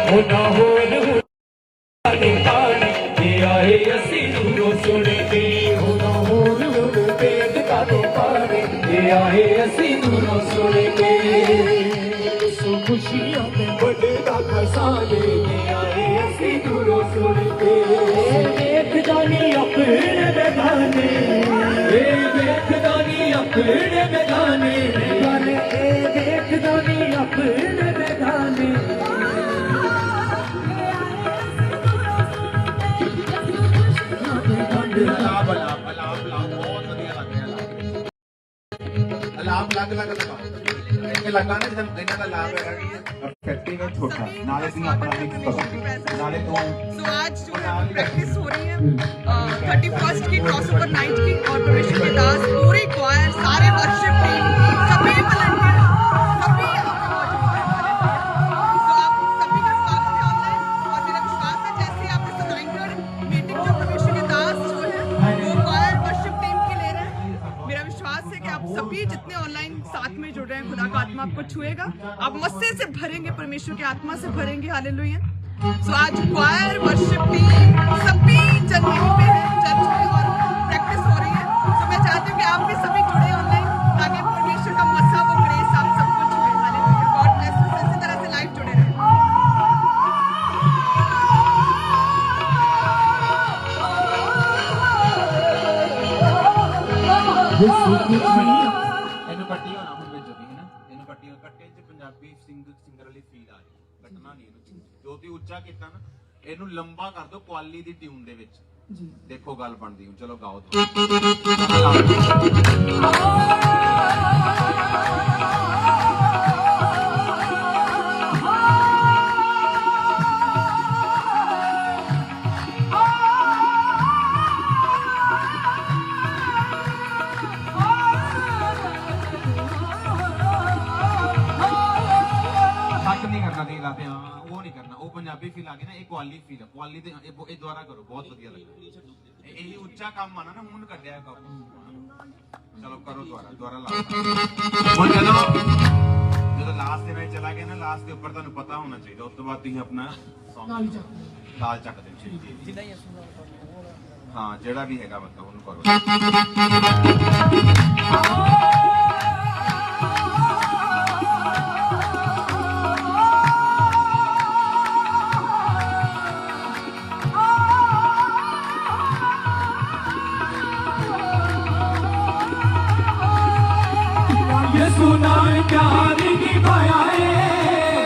ना होर पानी ये आए असी दूरों सुन के हो ना होर वेद काने पानी ये आए असी दूरों सुन के खुशियां में बड़े खसाने ये आए असी दूरों सुन के देख जानी अपने बेगाने देख जानी अपने बेगाने देख जानी अपने बेगाने लाभ लग लग लगा ना जब इन्हां दा लाभ है इफेक्टिव है छोटा नाले तुम अपना मिक्स करो नाले तो सो आज जो प्रैक्टिस हो रही है 31st की क्रॉसओवर नाइट की और परमेश्वर के दास पूरी क्वायर सारे वर्शिप टीम सभी वॉलंटियर सभी सभी का स्वागत है ऑनलाइन और मेरा विश्वास है जैसे आपने सलाइंगर मीटिंग जो परमेश्वर के दास जो है वो क्वायर वर्शिप टीम की ले रहे हैं मेरा विश्वास है कि आप सभी जितने ऑनलाइन साथ में जुड़ रहे हैं खुदा का आत्मा आपको छुएगा आप मस्से से भरेंगे परमेश्वर की आत्मा से भरेंगे हालेलुया सो आज क्वायर वर्शिप टीम सभी जन यहीं पे है चर्च में और प्रैक्टिस हो रही है सो मैं चाहती हूँ कि आप भी सभी जुड़े ऑनलाइन ताकि परमेश्वर का मस्सा वो ग्रेस आप सबको छुए हालेलुया गॉड ब्लेस यू इसी तरह से लाइव जुड़े रहें ਇਹਨੂੰ ਕੱਟੀ ਹੋਣਾ ਹੁਣ ਵਿੱਚ ਉਹਦੀ ਹੈ ਨਾ ਇਹਨੂੰ ਕੱਟੀ ਕੱਟੇ ਚ ਪੰਜਾਬੀ ਸਿੰਗਰ ਵਾਲੀ ਫੀਲ ਆ ਰਹੀ ਕੱਟਣਾ ਨਹੀਂ ਇਹਨੂੰ ਜੋ ਤੁਸੀਂ ਉੱਚਾ ਕੀਤਾ ਨਾ ਇਹਨੂੰ ਲੰਬਾ ਕਰ ਦਿਓ ਕੁਆਲੀ ਦੀ ਟਿਊਨ ਦੇ ਵਿੱਚ ਜੀ ਦੇਖੋ ਗੱਲ ਬਣਦੀ ਹੁਣ ਚਲੋ ਗਾਓ पंजाबी फील आ गई ना एक क्वाली फील है क्वाली दे ए द्वारा करो बहुत बढ़िया लगा यही ऊंचा काम माना ना हुन कड्या है काम चलो करो द्वारा ला और चलो जो लास्ट में चला गया ना लास्ट के ऊपर ਤੁਹਾਨੂੰ पता होना चाहिए ਉਸ ਤੋਂ ਬਾਅਦ ਤੁਸੀਂ ਆਪਣਾ ਲਾਲ ਚੱਕ ਦੇ ਜਿੰਨਾ ਹੀ ਹਾਂ ਜਿਹੜਾ ਵੀ ਹੈਗਾ ਮਤਲਬ ਉਹਨੂੰ ਕਰੋ सुनाए प्यार निभाया है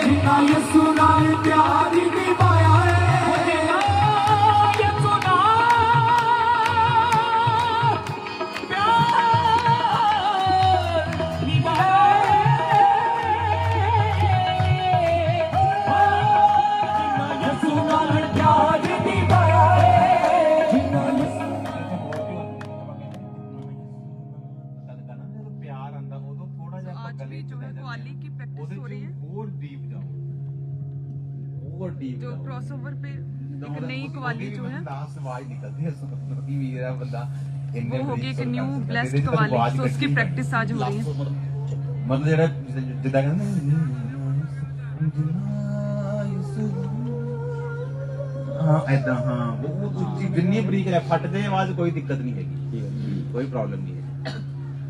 जितना ये सुनाए प्यार निभाया है ये सुना प्यार निभाया जितना ये सुनाए प्यार निभाया है जितना ये आज भी जो है क्वाली की प्रैक्टिस हो रही है और डीप जाओ और डीप जो क्रॉसओवर पे एक नई क्वाली जो है लास्ट आवाज निकलती है कि मेरा बंदा वो होगी एक न्यू ब्लेस्ड क्वाली तो उसकी प्रैक्टिस आज हो रही है मतलब जेड़ा जिदा कहंदे हां ऐदा हां वो जिन्नी बरीक है फटदे आवाज कोई दिक्कत नहीं है कोई प्रॉब्लम नहीं है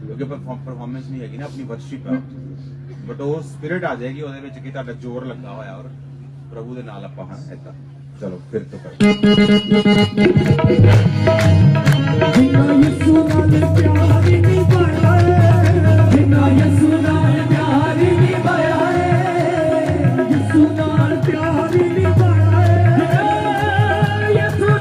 क्योंकि परफॉर्मेंस नहीं है ना अपनी वर्शिप है बट वो स्पिरिट आ जाएगी ਉਹਦੇ ਵਿੱਚ ਕਿ ਤੁਹਾਡਾ ਜ਼ੋਰ ਲੱਗਾ ਹੋਇਆ ਔਰ ਪ੍ਰਭੂ ਦੇ ਨਾਲ ਆਪਾਂ ਹਾਂ ਇਦਾਂ ਚਲੋ ਫਿਰ ਤੋਂ ਕਰੋ ਜਿੰਨਾ ਯਿਸੂ ਨਾਲ ਪਿਆਰ ਨਿਭਾਇਆ ਜਿੰਨਾ ਯਿਸੂ ਨਾਲ ਪਿਆਰ ਨਿਭਾਇਆ ਯਿਸੂ ਨਾਲ ਪਿਆਰ ਨਿਭਾਇਆ ਯਿਸੂ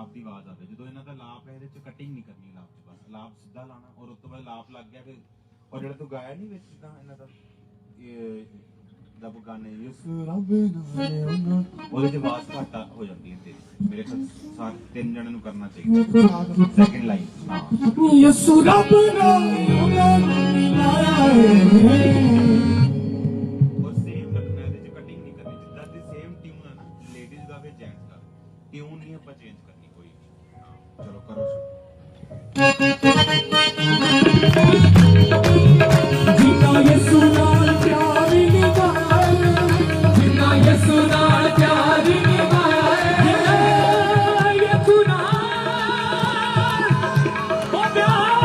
ਲਾਪ ਦੀ ਆਵਾਜ਼ ਆਵੇ। ਜਦੋਂ ਇਹਨਾਂ ਦਾ ਲਾਪ ਹੈ ਇਹਦੇ ਚ ਕਟਿੰਗ ਨਹੀਂ ਕਰਨੀ, ਲਾਪ ਚ ਬਸ ਲਾਪ ਸਿੱਧਾ ਲਾਣਾ ਔਰ ਉਸ ਤੋਂ ਬਾਅਦ ਲਾਪ ਲੱਗ ਗਿਆ ਫਿਰ। ਔਰ ਜਿਹੜਾ ਤੂੰ ਗਾਇਆ ਨਹੀਂ ਵਿੱਚ ਜਿੱਦਾਂ ਇਹਨਾਂ ਦਾ ਇਹ ਜਦ ਗਾਣੇ ਯਸ ਰੱਬ ਨਾ ਉਹਦੇ ਚ ਆਵਾਜ਼ ਘੱਟ ਹੋ ਜਾਂਦੀ ਹੈ ਤੇਰੀ। ਮੇਰੇ ਖਿਆਲ ਸਾਰੇ ਤਿੰਨ ਜਣਿਆਂ ਨੂੰ ਕਰਨਾ ਚਾਹੀਦਾ। ਸੈਕਿੰਡ ਲਾਈਨ ਹਾਂ ਯਸੂ ਰੱਬ ਨਾ और सेम रखना है, कटिंग नहीं करनी। जिदा दी सेम ट्यून है ना, लेडीज का फिर जेंट्स का ट्यून नहीं अपन चेंज करनी कोई। चलो करो जिन्ना यसू नाल प्यार निभाया, जिन्ना यसू नाल प्यार निभाया, जिन्ना यसू नाल ओ प्यार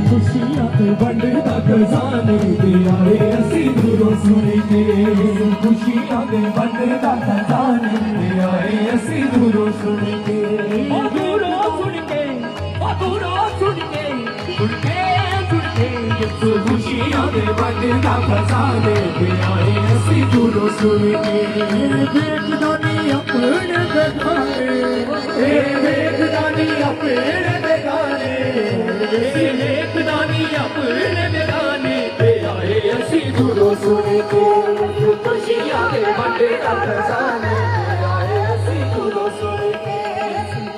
खुशियां वंडदा खजाने ते आए असी दूरों सुन के, खुशियां वंडदा खजाने ते आए असी दूरों सुन के, ओ दूरों सुन के, ओ दूरों सुन के, सुन के सुन के, यीशु खुशियां वंडदा खजाने ते आए असी दूरों सुन के। देखदा नहीं अपने बेगाने, देखदा नहीं अपने बेगाने, देखदा नहीं अपने बेगाने ते आए असी दूरों सुन के, खुशियां वंडदा खजाने ते आए असी दूरों सुन के,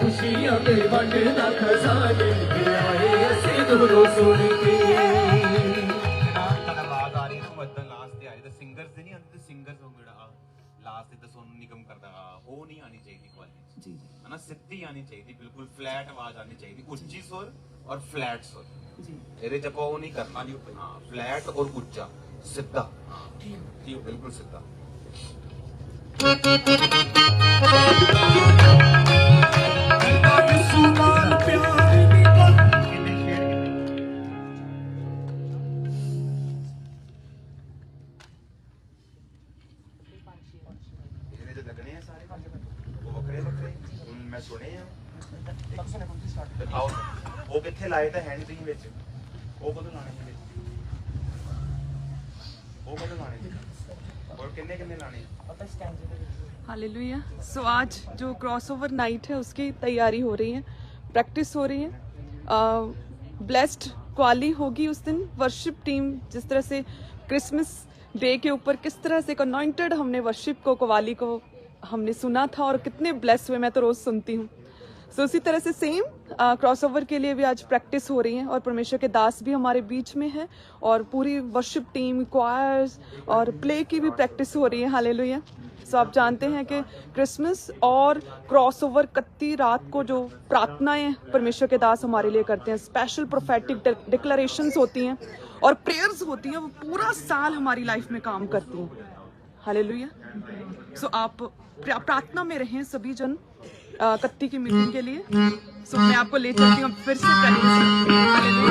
खुशियां वंडदा खजाने ते आए असी दूरों सुन के। आवाज आ रही है ना वो इतना लास्ट ਤੇ ਆਏ ਤਾਂ ਸਿੰਗਰਸ ਦੇ ਨਹੀਂ ਆਉਂਦੇ, ਸਿੰਗਰਸ ਉਹ ਜਿਹੜਾ ਲਾਸਟ ਤੇ ਸੋਨੂ ਨਿਗਮ ਕਰਦਾ ਉਹ ਨਹੀਂ ਆਣੀ ਚਾਹੀਦੀ ਕੁਆਲਿਟੀ ਜੀ ਹੈ ਨਾ, ਸਿੱਧੀ ਆਣੀ ਚਾਹੀਦੀ, ਬਿਲਕੁਲ ਫਲੈਟ ਆਵਾਜ਼ ਆਣੀ ਚਾਹੀਦੀ, ਉੱਚੀ ਸੁਰ ਔਰ ਫਲੈਟ ਸੁਰ ਜੀ। ਇਹਦੇ ਚ ਆਪਾਂ ਉਹ ਨਹੀਂ ਕਰਨਾ ਜੀ, ਹਾਂ ਫਲੈਟ ਔਰ ਉੱਚਾ ਸਿੱਧਾ ਠੀਕ ਬਿਲकुल ਸਿੱਧਾ। मैं सुने दिखाओ वो किथे लाए तो हैंड नहीं विच वो कदों लाने हैं वो कदों लाने और किन्ने किन्ने लाने हालेलुया। सो आज जो क्रॉसओवर नाइट है उसकी तैयारी हो रही है, प्रैक्टिस हो रही है। ब्लेस्ड क्वाली होगी उस दिन। वर्शिप टीम जिस तरह से क्रिसमस डे के ऊपर किस तरह से अनॉइंटेड हमने वर्शिप को क्वाली को हमने सुना था और कितने ब्लेस हुए, मैं तो रोज सुनती हूँ। सो उसी तरह से सेम क्रॉसओवर के लिए भी आज प्रैक्टिस हो रही है और परमेश्वर के दास भी हमारे बीच में है और पूरी वर्शिप टीम, क्वायर्स और प्ले की भी प्रैक्टिस हो रही है। हालेलुया। सो आप जानते हैं कि क्रिसमस और क्रॉसओवर 31 रात को जो प्रार्थनाएं परमेश्वर के दास हमारे लिए करते हैं, स्पेशल प्रोफेटिक डिक्लेरेशंस होती हैं और प्रेयर्स होती हैं, वो पूरा साल हमारी लाइफ में काम करती हैं। हालेलुया। सो आप प्रार्थना में रहें सभी जन 31 की मीटिंग के लिए। सो मैं आपको ले चलती हूँ फिर से करेंगे।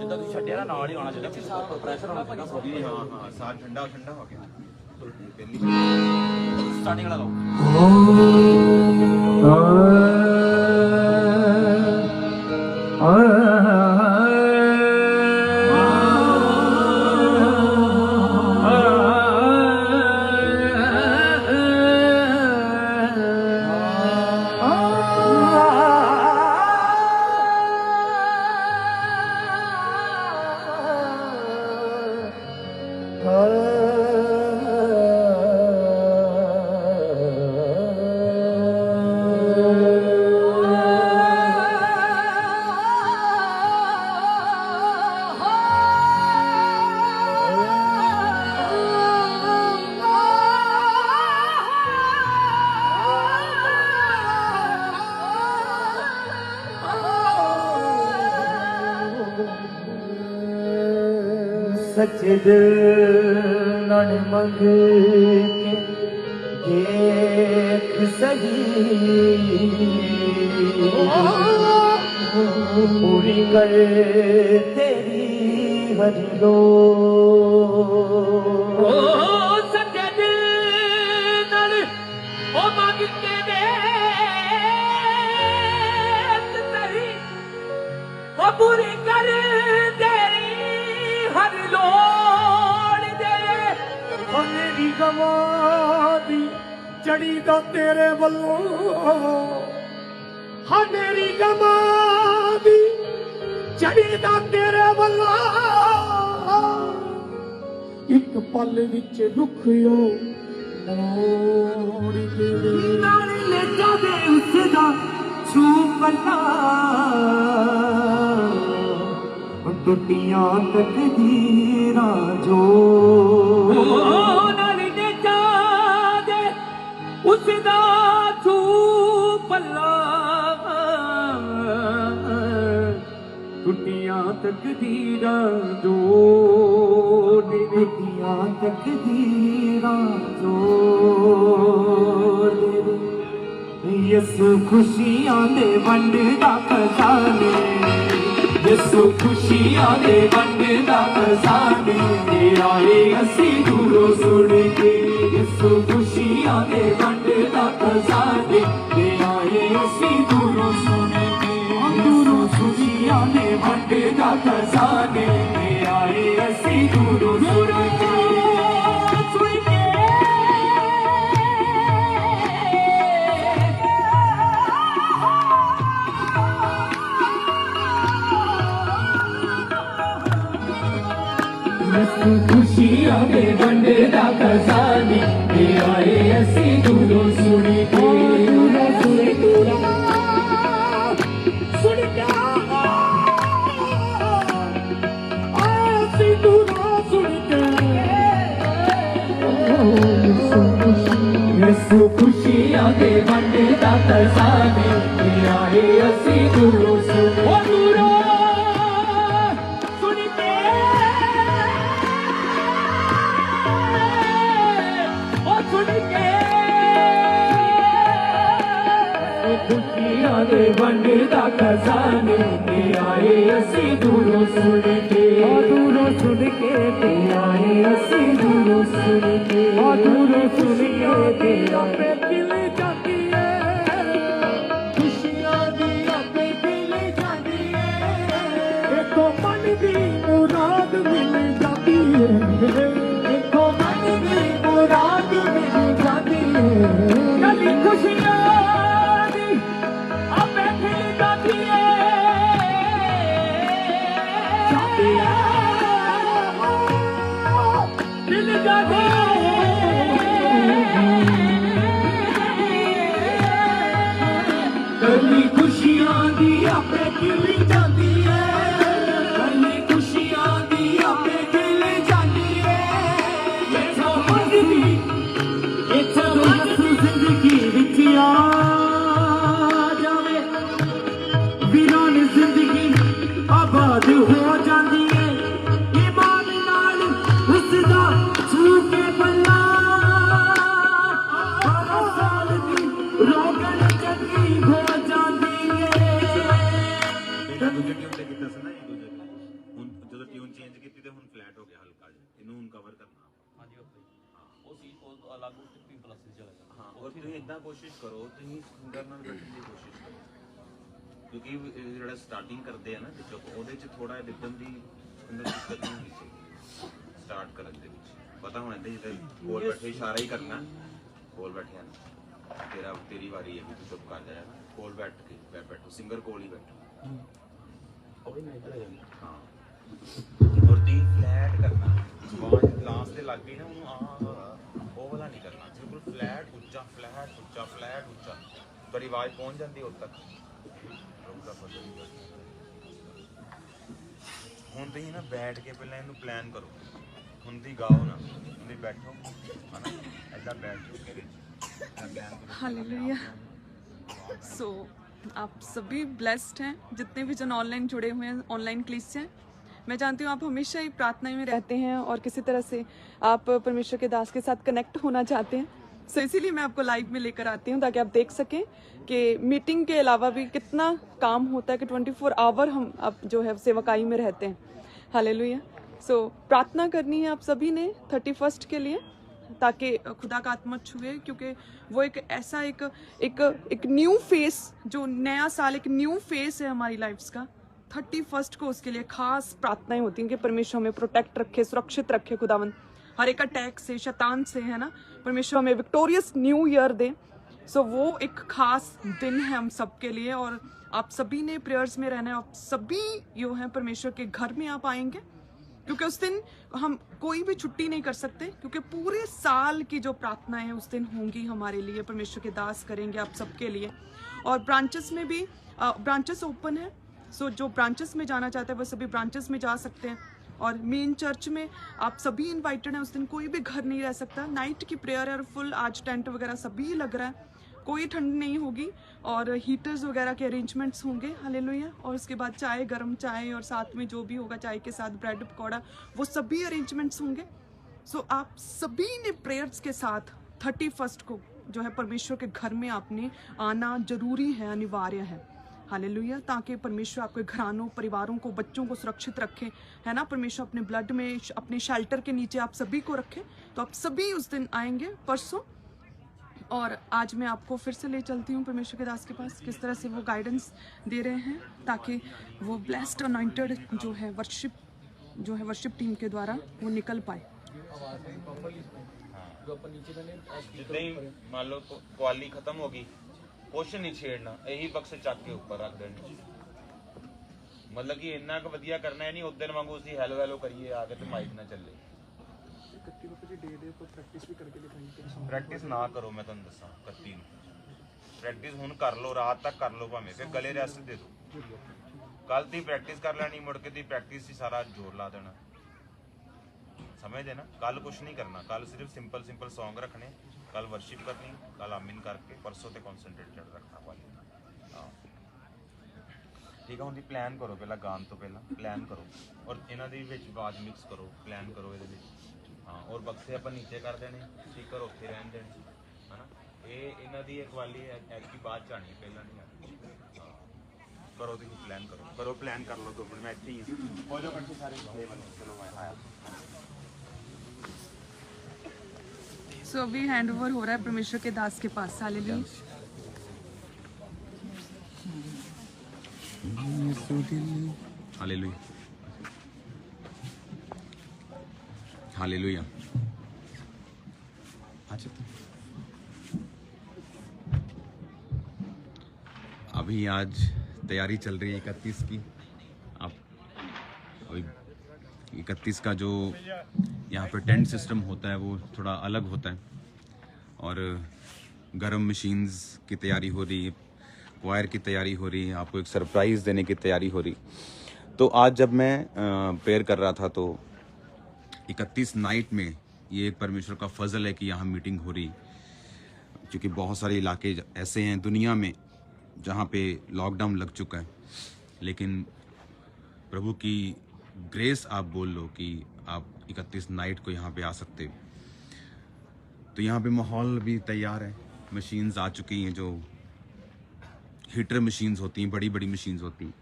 ਜਿੱਦਾਂ ਤੁਸੀਂ ਛੱਡਿਆ ਨਾ ਨਾਲ ਹੀ ਆਉਣਾ ਚਾਹੀਦਾ ਪ੍ਰੈਸ਼ਰ ਹੋਣਾ ਚਾਹੀਦਾ ਬੋਡੀ हाँ हाँ साथ ठंडा ठंडा हो गया पहली ਸਟਾਰਟਿੰਗ ਵਾਲਾ ਲਾਓ सच्चे दिल नाल मंग के देख सही पूरी कर तेरी हर सच्चे दिल नाल ओ मंग के देख सही ओ पूरी कर मेरी गवादी चढ़ी दा तेरे वल्लों हाँ मेरी गवादी चढ़ी दा तेरे वल्लों एक पल विच रुखियो मोड़ के नाल ले जावे उसदा छू पल्ला टुटियां तकदीरां जो नाली ने जा दे उसदा छू पल्ला टुटियां तकदीरां जो टुटियां तकदीरां जो यसु खुशियां दे वंडदा खजाने यसु खुशियां दे वंडदा खजाने आए असी दूरों सुन के यसु खुशियां दे वंडदा खजाने आए असी दूरों सुन के दूरों खुशियां दे वंडदा खजाने आए असी दूरों सुन के खुशियां दे वंडदा खजाने आए असी दूरों सुन के दूरों सुन के असी दूरों सुन के यसु खुशियां दे वंडदा खजाने आए असी दूरों सुन के खुशियां दे वंडदा खजाने आए असी दूरों सुन के दूरों सुन के आए असी दूरों सुन के दूरों सुन के आपे दिल जाती है खुशियां दी आपे दिल जाती है देखो मन दी मुराद मिल जाती है देखो मन दी मुराद मिल जाती है कली खुशियां कली खुशियां दी आपे दिल जाती है कली खुशियां दी आपे दिल जाती है ये तो जिंदगी विच आ जावे वीरान जिंदगी आबाद हो जाती है ईमान नाल उसदा छू के बल्ला साल दी रोगन चंगी हो जाती है दूजे ट्यून ते कितना सुना है दूजे ਚੇਂਜ ਕੀਤੀ ਤੇ ਹੁਣ ਫਲੈਟ ਹੋ ਗਿਆ ਹਲਕਾ ਜਿਹਾ, ਇਹਨੂੰ ਹੁਣ ਕਵਰ ਕਰਨਾ ਆਪਾਂ। ਹਾਂਜੀ ਬਾਬਾ ਜੀ ਉਹ ਸੀ ਉਹ ਅਲੱਗ ਟਿਪਿੰਗ ਪਲੱਸ ਚਲਾ ਗਿਆ। ਹਾਂ, ਔਰ ਤੁਸੀਂ ਇਦਾਂ ਕੋਸ਼ਿਸ਼ ਕਰੋ, ਤੁਸੀਂ ਸਿੰਗਰ ਨਾਲ ਬੈਠਣ ਦੀ ਕੋਸ਼ਿਸ਼ ਕਰੋ, ਕਿਉਂਕਿ ਇਹ ਜਿਹੜਾ ਸਟਾਰਟਿੰਗ ਕਰਦੇ ਆ ਨਾ ਵਿੱਚੋਂ, ਉਹਦੇ 'ਚ ਥੋੜਾ ਡਿੱਗਣ ਦੀ ਅੰਦਰ ਦਿੱਕਤ ਨਹੀਂ ਹੁੰਦੀ ਚਾਹੀਦੀ ਸਟਾਰਟ ਕਰਨ ਦੇ ਵਿੱਚ। ਪਤਾ ਹੋਣਾ ਚਾਹੀਦਾ ਜਿੱਦਾਂ ਕੋਲ ਬੈਠੇ ਇਸ਼ਾਰਾ ਹੀ ਕਰਨਾ, ਕੋਲ ਬੈਠਿਆ ਨਾ ਤੇਰੀ ਵਾਰੀ ਹੈ ਵੀ ਤੂੰ ਚੁੱਪ ਕਰ ਜਾਇਆ, ਕੋਲ ਬੈਠੋ ਸਿੰਗਰ ਕੋਲ ਹੀ ਬੈਠੋ। ਉਹ ਨਹੀਂ ਇੱਧਰ ਆ ਜਾਂਦਾ। ਹਾਂ, ਔਰ ਤੀ ਫਲੈਟ ਕਰਨਾ, ਆਵਾਜ਼ ਲਾਸਟ ਤੇ ਲੱਗ ਗਈ ਨਾ ਉਹਨੂੰ ਉਹ ਵਾਲਾ ਨਹੀਂ ਕਰਨਾ, ਬਿਲਕੁਲ ਫਲੈਟ ਉੱਚਾ ਫਲੈਟ ਉੱਚਾ ਫਲੈਟ ਉੱਚਾ, ਪਰ ਆਵਾਜ਼ ਪਹੁੰਚ ਜਾਂਦੀ ਉਦ ਤੱਕ। ਹੁਣ ਤੁਸੀਂ ਨਾ ਬੈਠ ਕੇ ਪਹਿਲਾਂ ਇਹਨੂੰ ਪਲਾਨ ਕਰੋ, ਹੁਣ ਦੀ ਗਾਓ ਨਾ, ਹੁਣ ਦੀ ਬੈਠੋ ਹਨਾ, ਏਦਾਂ ਬੈਠ ਕੇ प्लान करो। हालेलुया। सो आप सभी ब्लेस्ड हैं, जितने भी जन ऑनलाइन जुड़े हुए हैं, ऑनलाइन क्लिस हैं। मैं जानती हूँ आप हमेशा ही प्रार्थना में रहते हैं और किसी तरह से आप परमेश्वर के दास के साथ कनेक्ट होना चाहते हैं। सो इसीलिए मैं आपको लाइव में लेकर आती हूँ ताकि आप देख सकें कि मीटिंग के अलावा भी कितना काम होता है कि 24 आवर हम अब जो है सेवकाई में रहते हैं। हालेलुया। सो प्रार्थना करनी है आप सभी ने 31 के लिए, ताकि खुदा का आत्मा छुए, क्योंकि वो एक ऐसा एक न्यू फेस, जो नया साल एक न्यू फेस है हमारी लाइफ्स का। 31 को उसके लिए खास प्रार्थनाएं होती हैं कि परमेश्वर हमें प्रोटेक्ट रखे, सुरक्षित रखे खुदावन हर एक अटैक से, शैतान से, है ना। परमेश्वर हमें विक्टोरियस न्यू ईयर दे। सो वो एक खास दिन है हम सब के लिए, और आप सभी ने प्रेयर्स में रहना है। आप सभी जो हैं परमेश्वर के घर में आप आएंगे, क्योंकि उस दिन हम कोई भी छुट्टी नहीं कर सकते, क्योंकि पूरे साल की जो प्रार्थनाएं उस दिन होंगी हमारे लिए, परमेश्वर के दास करेंगे आप सबके लिए। और ब्रांचेस में भी ब्रांचेस ओपन है। सो जो ब्रांचेस में जाना चाहते हैं वो सभी ब्रांचेस में जा सकते हैं। और मेन चर्च में आप सभी इनवाइटेड हैं, उस दिन कोई भी घर नहीं रह सकता। नाइट की प्रेयर है फुल, आज टेंट वगैरह सभी लग रहा है, कोई ठंड नहीं होगी, और हीटर्स वगैरह के अरेंजमेंट्स होंगे। हालेलुया। और उसके बाद चाय, गर्म चाय, और साथ में जो भी होगा चाय के साथ ब्रेड पकौड़ा, वो सभी अरेंजमेंट्स होंगे। सो आप सभी ने प्रेयर्स के साथ 31 को जो है परमेश्वर के घर में आपने आना जरूरी है, अनिवार्य है। हालेलुया। ताकि परमेश्वर आपके घरानों, परिवारों को, बच्चों को सुरक्षित रखे, है ना। परमेश्वर अपने ब्लड में, अपने शेल्टर के नीचे आप सभी को रखे। तो आप सभी उस दिन आएंगे परसों। और आज मैं आपको फिर से ले चलती हूँ परमेश्वर के दास के पास, किस तरह से वो गाइडेंस दे रहे हैं, ताकि वो ब्लेस्ड अनॉइंटेड जो है वर्शिप टीम के द्वारा वो निकल पाए। जितने ही मान लो क्वाली खत्म होगी, कुछ नहीं छेड़ना, यही बक्से चक के ऊपर रख देने। मतलब कि इन्ना क वधिया करना है नहीं, उस दिन वांगू उसी हेलो हेलो करिए आके तो माइक ना चले। प्रैक्टिस ना करो, मैं तुहानू दसां 31 प्रैक्टिस हुण कर लो, रात तक कर लो, भावें फिर गले रेस्ट दे दो। कल दी प्रैक्टिस कर लैनी, मुड़ के दी प्रैक्टिस ही सारा जोर ला देना, समझदे ना। कल कुछ नहीं करना, कल सिर्फ सिंपल सॉन्ग रखने, कल वर्शिप करनी, कल आमीन करके परसों ते कॉन्सनट्रेटेड रखना वाली। हाँ ठीक है। हुण दी प्लान करो, पहला गान तो पहला प्लान करो, और इन्हां दे विच आवाज मिक्स करो, प्लान करो इहदे विच। हाँ, और बक्से अपन नीचे कर देने, स्पीकर उत्थे रहन देने, है ना। ये इन्हां दी एक वाली एक्चुअली बाद च आनी, पहला नहीं आनी। हाँ करो, तुसीं प्लान करो प्लान कर लो। 2 मिनट मैं इत्थे ही हां, हो जाओ इकट्ठे सारे। चलो मैं आया। सो अभी हैंड ओवर हो रहा है परमेश्वर के दास के पास। हालेलुया। Hallelujah hallelujah. अच्छा, अभी आज तैयारी चल रही है 31 की। आप अभी 31 का जो यहाँ पे टेंट सिस्टम होता है वो थोड़ा अलग होता है, और गरम मशीन्स की तैयारी हो रही है, क्वायर की तैयारी हो रही है, आपको एक सरप्राइज़ देने की तैयारी हो रही। तो आज जब मैं प्रेयर कर रहा था तो 31 नाइट में ये एक परमेश्वर का फजल है कि यहाँ मीटिंग हो रही, क्योंकि बहुत सारे इलाके ऐसे हैं दुनिया में जहाँ पे लॉकडाउन लग चुका है, लेकिन प्रभु की ग्रेस आप बोल लो कि आप 31 नाइट को यहाँ पे आ सकते हो। तो यहाँ पे माहौल भी तैयार है, मशीन्स आ चुकी हैं, जो हीटर मशीन्स होती हैं, बड़ी बड़ी मशीन्स होती हैं,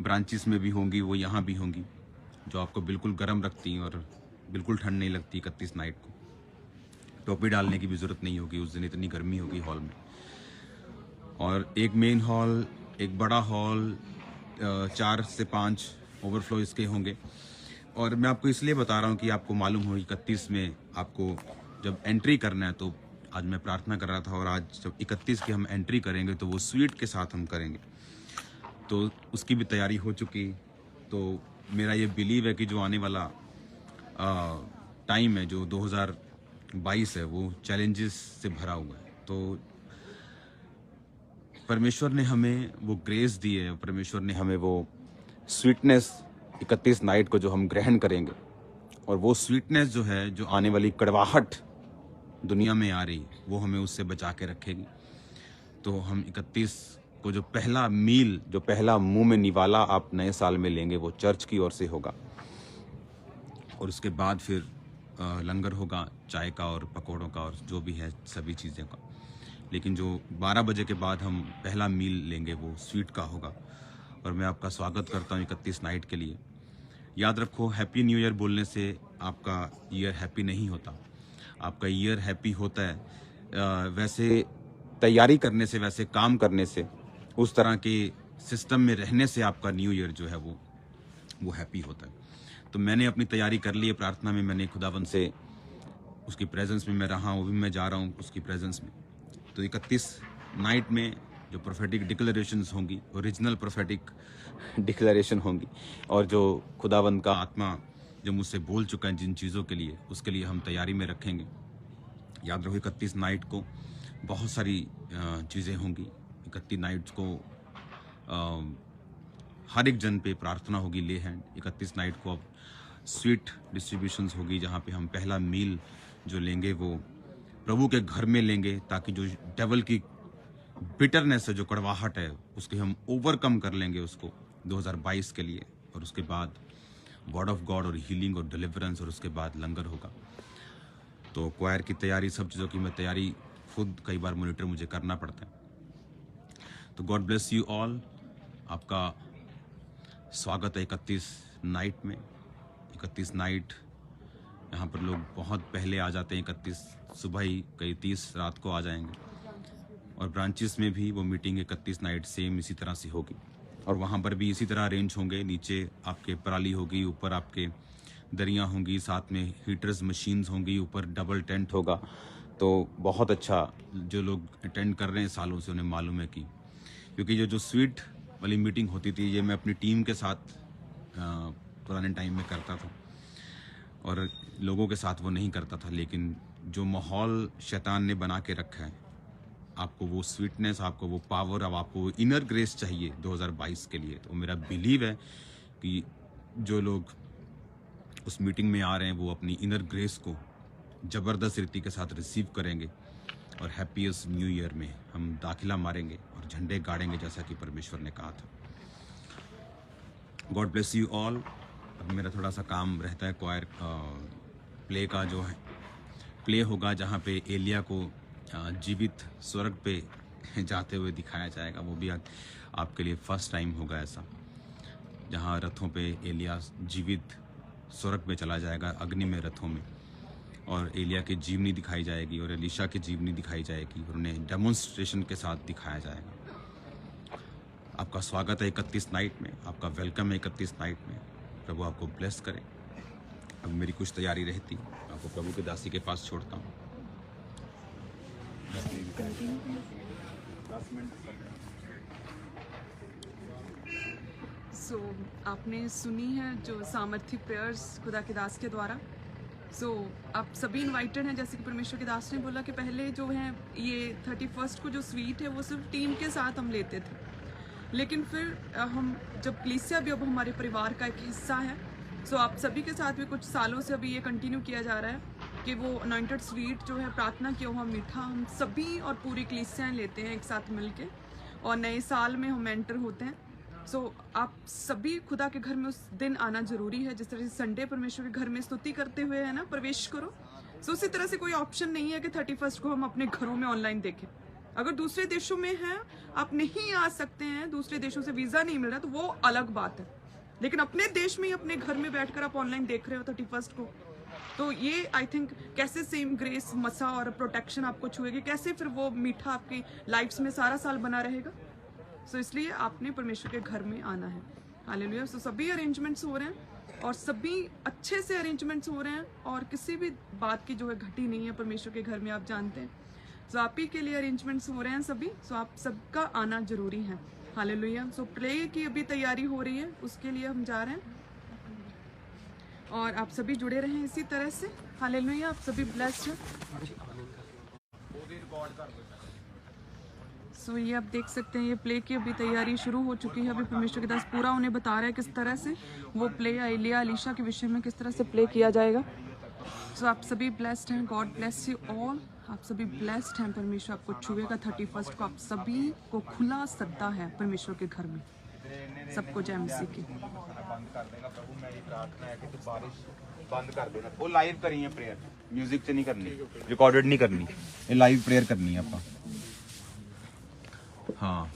ब्रांचेस में भी होंगी, वो यहाँ भी होंगी। जो आपको बिल्कुल गर्म रखती और बिल्कुल ठंड नहीं लगती 31 नाइट को। टोपी डालने की भी ज़रूरत नहीं होगी, उस दिन इतनी गर्मी होगी हॉल में। और एक मेन हॉल, एक बड़ा हॉल, 4 से 5 ओवरफ्लो इसके होंगे। और मैं आपको इसलिए बता रहा हूँ कि आपको मालूम हो 31 में आपको जब एंट्री करना है, तो आज मैं प्रार्थना कर रहा था और आज जब 31 की हम एंट्री करेंगे तो वो स्वीट के साथ हम करेंगे, तो उसकी भी तैयारी हो चुकी। तो मेरा ये बिलीव है कि जो आने वाला टाइम है, जो 2022 है, वो चैलेंजेस से भरा हुआ है। तो परमेश्वर ने हमें वो ग्रेस दी है, परमेश्वर ने हमें वो स्वीटनेस 31 नाइट को जो हम ग्रहण करेंगे, और वो स्वीटनेस जो है, जो आने वाली कड़वाहट दुनिया में आ रही, वो हमें उससे बचा के रखेगी। तो हम 31 को जो पहला मील, जो पहला मुंह में निवाला आप नए साल में लेंगे, वो चर्च की ओर से होगा। और उसके बाद फिर लंगर होगा, चाय का और पकौड़ों का और जो भी है सभी चीज़ें का। लेकिन जो 12 बजे के बाद हम पहला मील लेंगे वो स्वीट का होगा। और मैं आपका स्वागत करता हूँ 31 नाइट के लिए। याद रखो, हैप्पी न्यू ईयर बोलने से आपका ईयर हैप्पी नहीं होता। आपका ईयर हैप्पी होता है वैसे तैयारी करने से, वैसे काम करने से, उस तरह के सिस्टम में रहने से आपका न्यू ईयर जो है वो हैप्पी होता है। तो मैंने अपनी तैयारी कर ली है। प्रार्थना में मैंने खुदावन से, उसकी प्रेजेंस में मैं रहा हूँ, वो भी मैं जा रहा हूँ उसकी प्रेजेंस में। तो 31 नाइट में जो प्रोफेटिक डिक्लेरेशंस होंगी, ओरिजिनल प्रोफेटिक डिक्लेरेशन होंगी, और जो खुदावन का आत्मा जो मुझसे बोल चुका है जिन चीज़ों के लिए, उसके लिए हम तैयारी में रखेंगे। याद रखो 31 नाइट को बहुत सारी चीज़ें होंगी। 31 नाइट्स को हर एक जन पे प्रार्थना होगी ले हैंड। 31 नाइट को अब स्वीट डिस्ट्रीब्यूशंस होगी, जहाँ पे हम पहला मील जो लेंगे वो प्रभु के घर में लेंगे, ताकि जो डेवल की बिटरनेस है, जो कड़वाहट है, उसके हम ओवरकम कर लेंगे उसको 2022 के लिए। और उसके बाद वर्ड ऑफ गॉड और हीलिंग और डिलीवरेंस, और उसके बाद लंगर होगा। तो क्वायर की तैयारी, सब चीज़ों की मैं तैयारी खुद कई बार मॉनिटर मुझे करना पड़ता है। तो गॉड ब्लेस यू ऑल। आपका स्वागत है 31 नाइट में। 31 नाइट यहाँ पर लोग बहुत पहले आ जाते हैं, 31 सुबह ही, कई 30 रात को आ जाएंगे। और ब्रांचेस में भी वो मीटिंग 31 नाइट सेम इसी तरह से होगी, और वहाँ पर भी इसी तरह अरेंज होंगे। नीचे आपके पराली होगी, ऊपर आपके दरियाँ होंगी, साथ में हीटर्स मशीन्स होंगी, ऊपर डबल टेंट होगा। तो बहुत अच्छा, जो लोग अटेंड कर रहे हैं सालों से उन्हें मालूम है कि, क्योंकि जो स्वीट वाली मीटिंग होती थी, ये मैं अपनी टीम के साथ पुराने टाइम में करता था, और लोगों के साथ वो नहीं करता था। लेकिन जो माहौल शैतान ने बना के रखा है, आपको वो स्वीटनेस, आपको वो पावर, अब आपको वो इनर ग्रेस चाहिए 2022 के लिए। तो मेरा बिलीव है कि जो लोग उस मीटिंग में आ रहे हैं, वो अपनी इनर ग्रेस को ज़बरदस्त रीति के साथ रिसीव करेंगे, और हैप्पीएस्ट न्यू ईयर में हम दाखिला मारेंगे और झंडे गाड़ेंगे, जैसा कि परमेश्वर ने कहा था। God bless you all. अब मेरा थोड़ा सा काम रहता है, क्वायर प्ले का जो है प्ले होगा, जहाँ पे एलिया को जीवित स्वर्ग पे जाते हुए दिखाया जाएगा। वो भी आपके लिए फर्स्ट टाइम होगा ऐसा, जहाँ रथों पे एलिया जीवित स्वर्ग पे चला जाएगा, अग्नि में रथों में, और एलिया की जीवनी दिखाई जाएगी और एलीशा की जीवनी दिखाई जाएगी, और उन्हें डेमोन्स्ट्रेशन के साथ दिखाया जाएगा। आपका स्वागत है 31 नाइट में, आपका वेलकम है 31 नाइट में। प्रभु आपको ब्लेस करे। अब मेरी कुछ तैयारी रहती, आपको प्रभु के दासी के पास छोड़ता हूँ। सो आपने सुनी है जो सामर्थ्य प्रेयर्स खुदा के दास के द्वारा। आप सभी इनवाइटेड हैं। जैसे कि परमेश्वर के दास ने बोला कि पहले जो है ये 31 को जो स्वीट है वो सिर्फ टीम के साथ हम लेते थे, लेकिन फिर हम जब कलीसिया भी अब हमारे परिवार का एक हिस्सा है, आप सभी के साथ भी कुछ सालों से अभी ये कंटिन्यू किया जा रहा है कि वो अनॉइंटेड स्वीट जो है, प्रार्थना की हुआ मीठा, हम सभी और पूरी कलीसियाएं लेते हैं एक साथ मिलके, और नए साल में हम एंटर होते हैं। आप सभी खुदा के घर में उस दिन आना जरूरी है। जिस तरह से संडे परमेश्वर के घर में स्तुति करते हुए है ना प्रवेश करो, उसी तरह से कोई ऑप्शन नहीं है कि 31 को हम अपने घरों में ऑनलाइन देखें। अगर दूसरे देशों में हैं, आप नहीं आ सकते हैं, दूसरे देशों से वीज़ा नहीं मिल रहा, तो वो अलग बात है। लेकिन अपने देश में ही अपने घर में बैठकर आप ऑनलाइन देख रहे हो 31 को, तो ये आई थिंक कैसे सेम ग्रेस, मसा और प्रोटेक्शन आपको छुएगी, कैसे फिर वो मीठा आपकी लाइफ्स में सारा साल बना रहेगा। सो इसलिए आपने परमेश्वर के घर में आना है। हालेलुया। सो सभी अरेंजमेंट्स हो रहे हैं और सभी अच्छे से अरेंजमेंट्स हो रहे हैं और किसी भी बात की जो है घटी नहीं है परमेश्वर के घर में, आप जानते हैं। सो आप ही के लिए अरेंजमेंट्स हो रहे हैं सभी। सो आप सबका आना जरूरी है। हालेलुया। सो प्रे की अभी तैयारी हो रही है, उसके लिए हम जा रहे हैं और आप सभी जुड़े रहें इसी तरह से। हालेलुया। आप सभी ब्लेस्ड हैं। सो ये आप देख सकते हैं, ये प्ले की अभी तैयारी शुरू हो चुकी है। अभी परमेश्वर के दास पूरा उन्हें बता रहा है किस तरह से वो प्ले एलिया अलीशा के विषय में किस तरह से प्ले किया जाएगा। सो आप सभी ब्लेस्ड हैं। God bless you all. आप सभी ब्लेस्ड हैं। परमेश्वर आपको छुएगा 31 को। आप सभी को खुला सद्दा है परमेश्वर के घर में। सबको जय मसीह की। बंद कर देगा प्रभु, मैं ये प्रार्थना है कि तू बारिश बंद कर देना। वो लाइव करी है प्रेयर, म्यूजिक से नहीं करनी, रिकॉर्डेड नहीं करनी, ये लाइव प्रेयर करनी है आप। हाँ